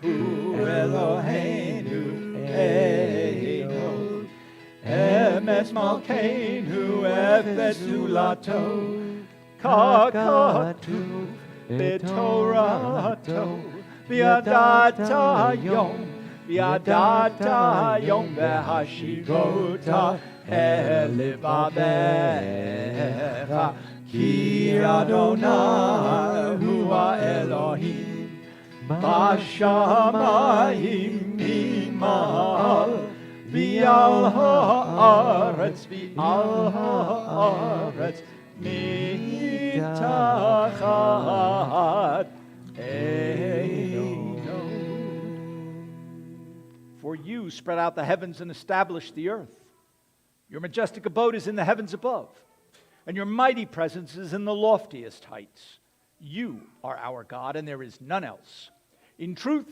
Hu Eloheinu Eino Emes malkeinu efes zulato Kakatu betorato Viadata yom Behashivota Elivabecha Ki Adonai Hua Elohim Bashamayim Mimal Vial haaretz Mitachat Eino. For you spread out the heavens and established the earth. Your majestic abode is in the heavens above, and your mighty presence is in the loftiest heights. You are our God, and there is none else. In truth,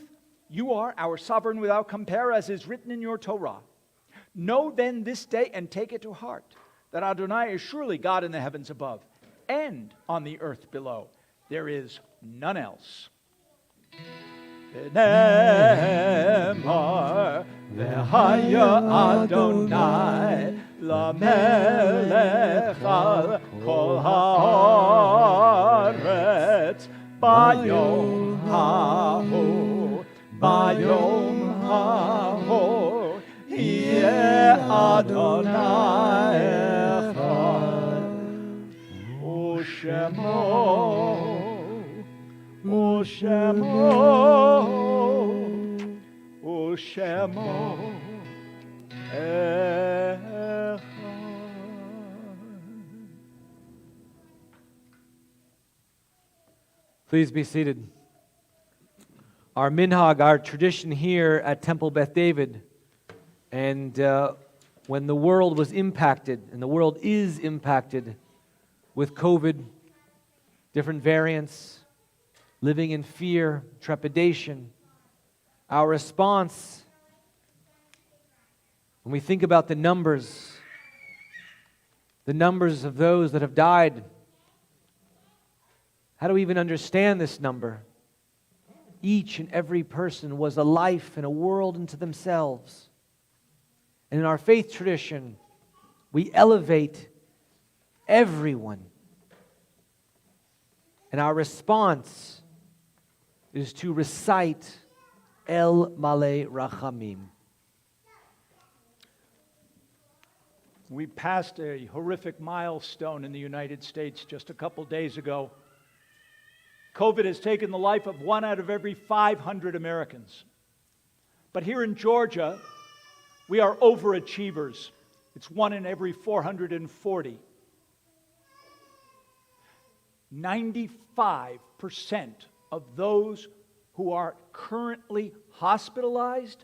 you are our sovereign without compare, as is written in your Torah. Know then this day and take it to heart, that Adonai is surely God in the heavens above, and on the earth below. There is none else. V'nemar v'haya Adonai למלך על כל הארץ ביום ההוא, ביום ההוא יהיה אדוני אחד ושמו אחד. Please be seated. Our minhag, our tradition here at Temple Beth David, and when the world was impacted, and the world is impacted with COVID, different variants, living in fear, trepidation, our response, when we think about the numbers of those that have died, how do we even understand this number? Each and every person was a life and a world unto themselves. And in our faith tradition, we elevate everyone. And our response is to recite El Malei Rachamim. We passed a horrific milestone in the United States just a couple days ago. COVID has taken the life of 1 out of every 500 Americans. But here in Georgia, we are overachievers. It's 1 in every 440. 95% of those who are currently hospitalized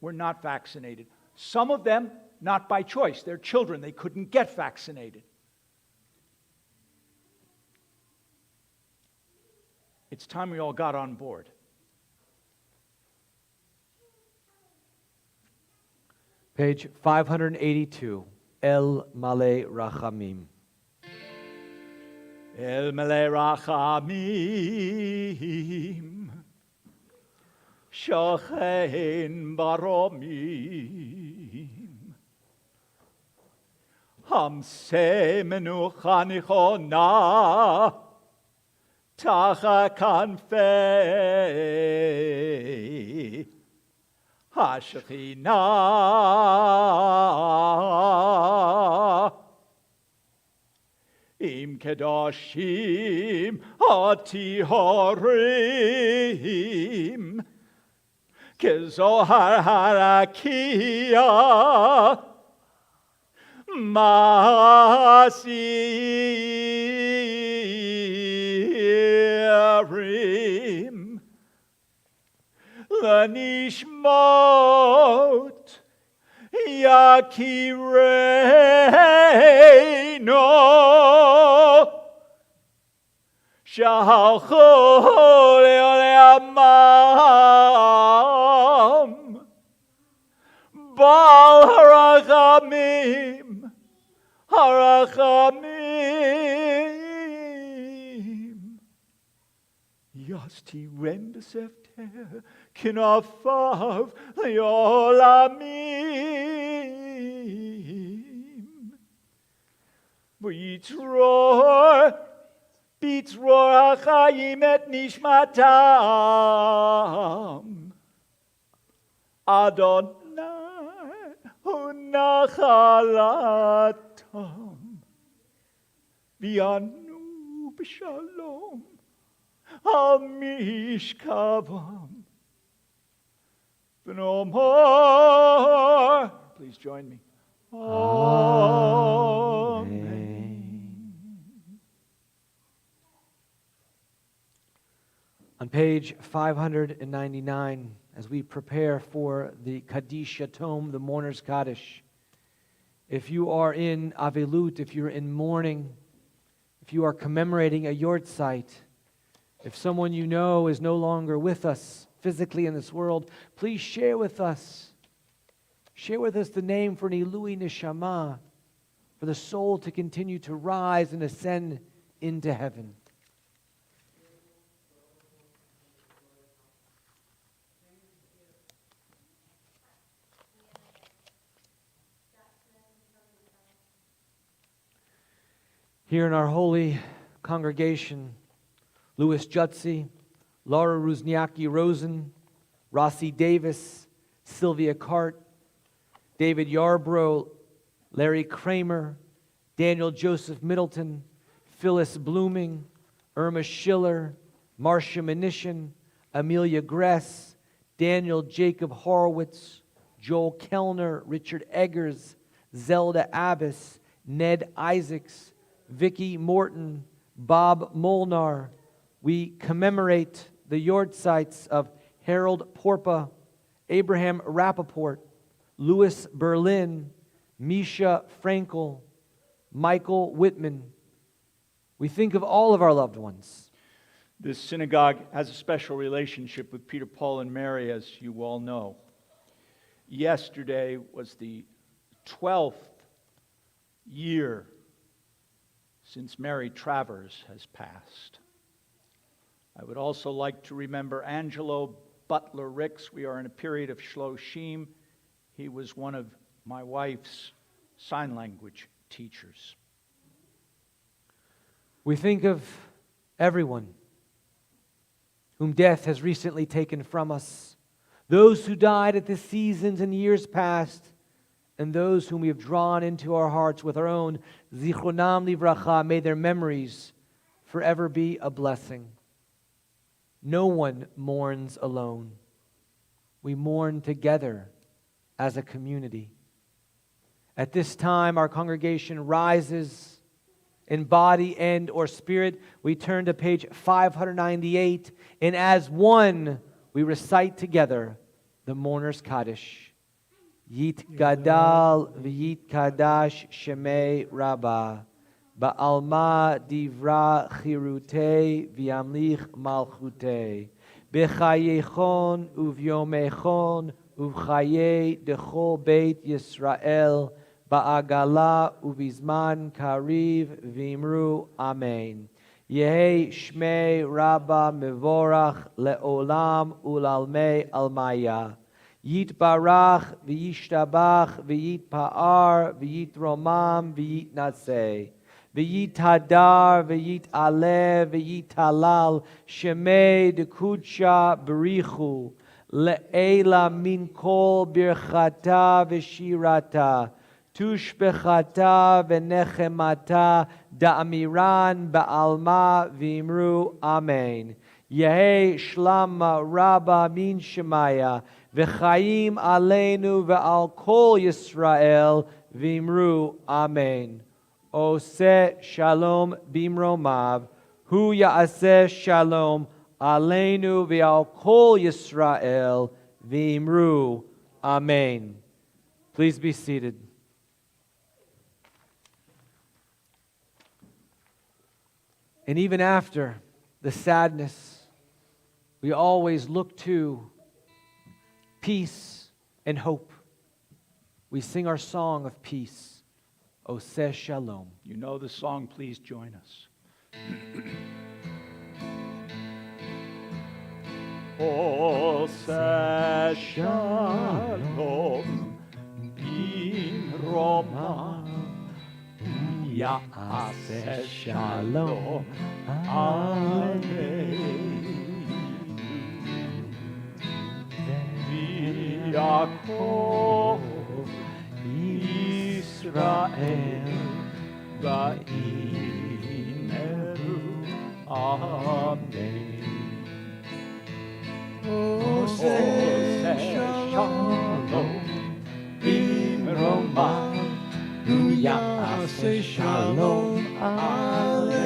were not vaccinated. Some of them not by choice. They're children. They couldn't get vaccinated. It's time we all got on board. Page 582, El Malei Rachamim. El Malei Rachamim, Shochein Baromim, Hamse Menucha Nichona, Tacha Kanfei, HaShekhinah, Im Kedoshim Hatihorim, Kezohar Harakia, Masirim, Lanishmot Yakireino, Shahalchu Le'olamam, Bal Harachamim, Harachamim, Yasti Rem B'Sefter, Kinafav Le'olamim, V'yitzror Achayim et nishmatam, Adonai unachalatam, V'yanu b'shalom al mishkavam. No more. Please join me. Amen. On page 599, as we prepare for the Kaddish Yatom, the Mourner's Kaddish, if you are in Avelut, if you're in mourning, if you are commemorating a Yortzeit, if someone you know is no longer with us physically in this world, please share with us. Share with us the name for an Ilui Neshama, for the soul to continue to rise and ascend into heaven. Here in our holy congregation, Louis Jutsi, Laura Ruzniaki Rosen, Rossi Davis, Sylvia Cart, David Yarbrough, Larry Kramer, Daniel Joseph Middleton, Phyllis Blooming, Irma Schiller, Marcia Manishin, Amelia Gress, Daniel Jacob Horowitz, Joel Kellner, Richard Eggers, Zelda Abbas, Ned Isaacs, Vicky Morton, Bob Molnar. We commemorate the yortzites of Harold Porpa, Abraham Rappaport, Louis Berlin, Misha Frankel, Michael Whitman. We think of all of our loved ones. This synagogue has a special relationship with Peter, Paul, and Mary, as you all know. Yesterday was the 12th year since Mary Travers has passed. I would also like to remember Angelo Butler Ricks. We are in a period of Shloshim. He was one of my wife's sign language teachers. We think of everyone whom death has recently taken from us, those who died at the seasons and years past, and those whom we have drawn into our hearts with our own Zichronam Livracha. May their memories forever be a blessing. No one mourns alone. We mourn together as a community. At this time, our congregation rises in body and or spirit. We turn to page 598, and as one, we recite together the Mourner's Kaddish. Yit Gadal v'yit Kadash Shemei Rabbah Ba'alma Divra Chirutei V'yamlich Malchutei B'chayechon Uvyomechon Uvchaye Dechol Beit Yisrael Ba'agala Uvizman Kariv V'imru Amen. Yehi Shmei Rabbah Mevorach Le'olam Ulalmei Almaya Yitbarach v'yishtabach v'yitpa'ar v'yitromam v'yitnaseh v'yithadar v'yitaleh v'yitalal shemei dekudsha berichu le'ela min kol birchata v'shirata tushbechata v'nechemata da'amiran ba'alma v'imru amen. Yehi shlama rabba min shemaya V'chaim aleinu ve'al kol Yisrael v'imru amen. Oseh shalom bimromav, hu ya'aseh shalom aleinu ve'al kol Yisrael v'imru amen. Please be seated. And even after the sadness, we always look to peace and hope. We sing our song of peace. Oseh Shalom. You know the song, please join us. Oseh Shalom Bimroma Ya'aseh Shalom Amen. Yaakov, Israel, Va'imeru, Amen. Oseh Shalom, Bimroma, Ya'aseh Shalom, Aleinu,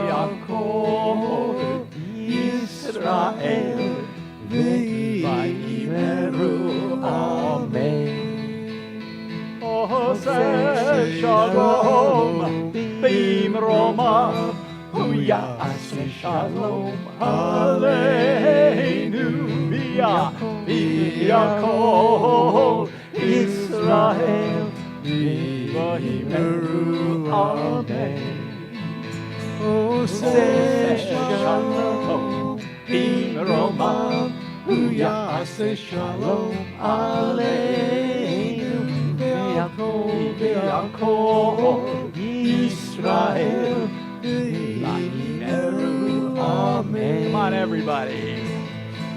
Yaakov, Israel, Va'imeru, Amen. Oseh Shalom, Bimroma, Ya'aseh Shalom, Aleinu, Yaakov, Israel, Va'imeru, Amen. Oseh Shalom, Bimroma, Ya'aseh Shalom, Aleinu, Yaakov, Israel, Amen. Come on, everybody.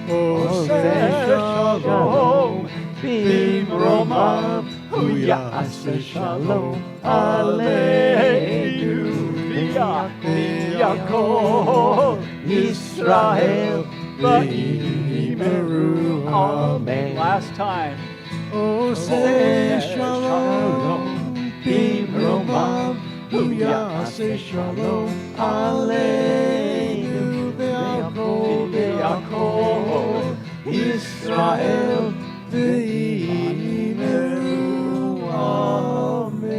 Oseh Shalom, Bimromam, Hu Ya'aseh Shalom, Aleinu, Yaakov, Israel, V'yimeru, Amen. Last time. Oseh Shalom, Bimromam, Hu Ya'aseh Shalom, Aleinu, Yaakov, Israel, V'yimeru, Amen.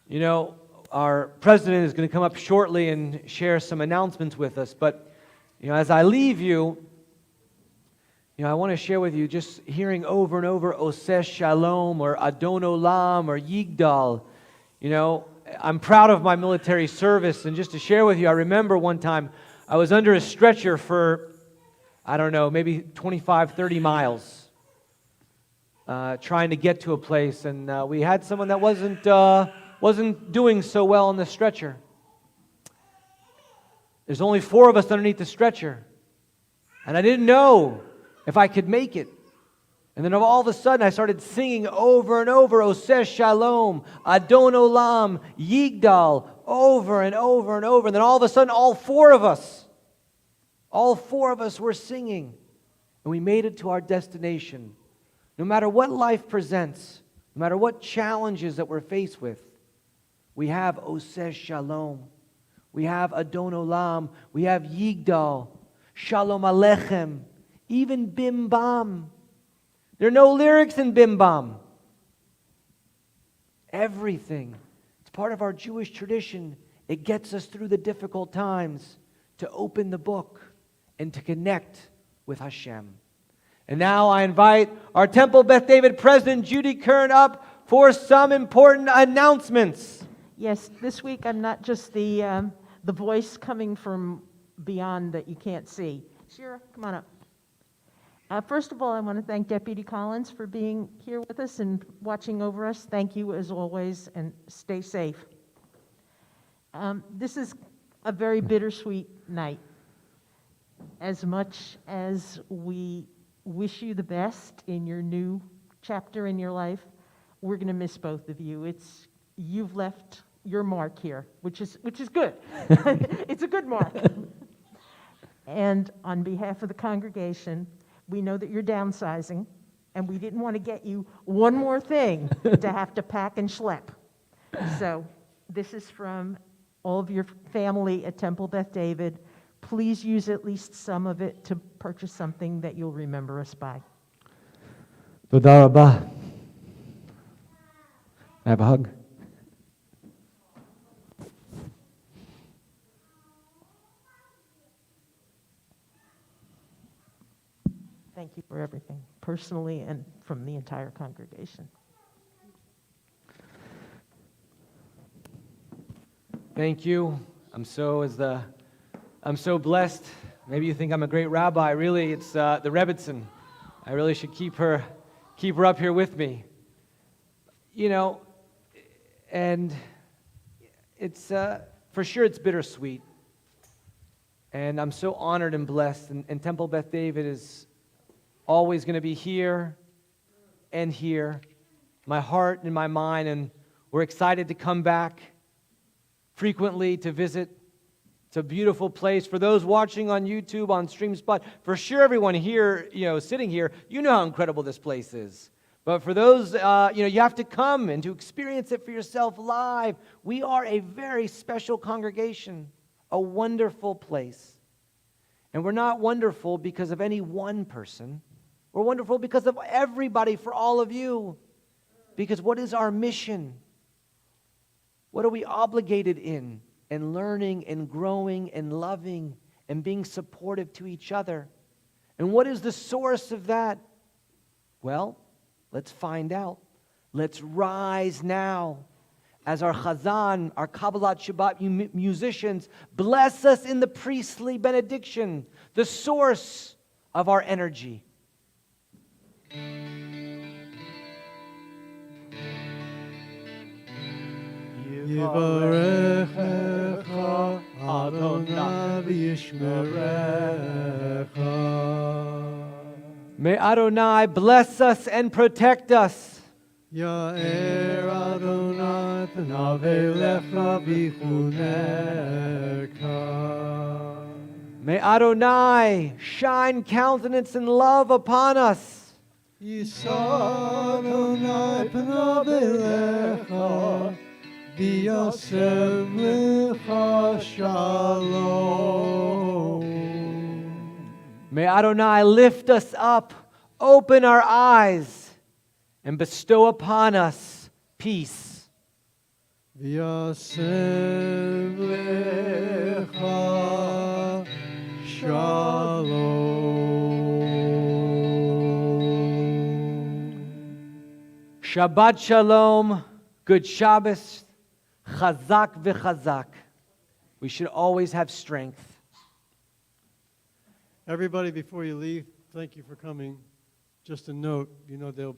You know, our president is going to come up shortly and share some announcements with us, but as I leave you, I want to share with you just hearing over and over Oseh Shalom or Adon Olam or Yigdal. I'm proud of my military service, and just to share with you, I remember one time I was under a stretcher for, maybe 25, 30 miles, trying to get to a place, and we had someone that wasn't doing so well on the stretcher. There's only 4 of us underneath the stretcher, and I didn't know if I could make it. And then all of a sudden, I started singing over and over, Oseh Shalom, Adon Olam, Yigdal, over and over and over. And then all of a sudden, all four of us were singing. And we made it to our destination. No matter what life presents, no matter what challenges that we're faced with, we have Oseh Shalom. We have Adon Olam. We have Yigdal, Shalom Aleichem, even Bim Bam. There are no lyrics in Bim Bam. Everything. It's part of our Jewish tradition. It gets us through the difficult times to open the book and to connect with Hashem. And now I invite our Temple Beth David President Judy Kern up for some important announcements. Yes, this week I'm not just the voice coming from beyond that you can't see. Shira, come on up. First of all, I want to thank Deputy Collins for being here with us and watching over us. Thank you as always, and stay safe. This is a very bittersweet night. As much as we wish you the best in your new chapter in your life, we're going to miss both of you. You've left your mark here, which is good. It's a good mark. And on behalf of the congregation, we know that you're downsizing, and we didn't want to get you one more thing to have to pack and schlep. So this is from all of your family at Temple Beth David. Please use at least some of it to purchase something that you'll remember us by. Toda rabah. Can I have a hug? Thank you for everything, personally and from the entire congregation. Thank you. I'm so blessed. Maybe you think I'm a great rabbi. Really, it's the Rebbitzin. I really should keep her up here with me. And it's for sure it's bittersweet. And I'm so honored and blessed. And Temple Beth David is always going to be here and here, my heart and my mind, and we're excited to come back frequently to visit. It's a beautiful place. For those watching on YouTube, on StreamSpot, for sure everyone here, sitting here, you know how incredible this place is. But for those, you have to come and to experience it for yourself live. We are a very special congregation, a wonderful place. And we're not wonderful because of any one person. We're wonderful because of everybody, for all of you. Because what is our mission? What are we obligated in? And learning and growing and loving and being supportive to each other. And what is the source of that? Well, let's find out. Let's rise now. As our Chazan, our Kabbalat Shabbat musicians, bless us in the priestly benediction, the source of our energy. Yivarechecha Adonai v'yishmerecha. May Adonai bless us and protect us. Ya'er Adonai panav elecha v'chunecha. May Adonai shine countenance and love upon us. Yisa Adonai panav elecha v'yasem lecha shalom. May Adonai lift us up, open our eyes, and bestow upon us peace. V'yasem lecha shalom. Shabbat Shalom, good Shabbos, chazak v'chazak. We should always have strength. Everybody, before you leave, thank you for coming. Just a note, there'll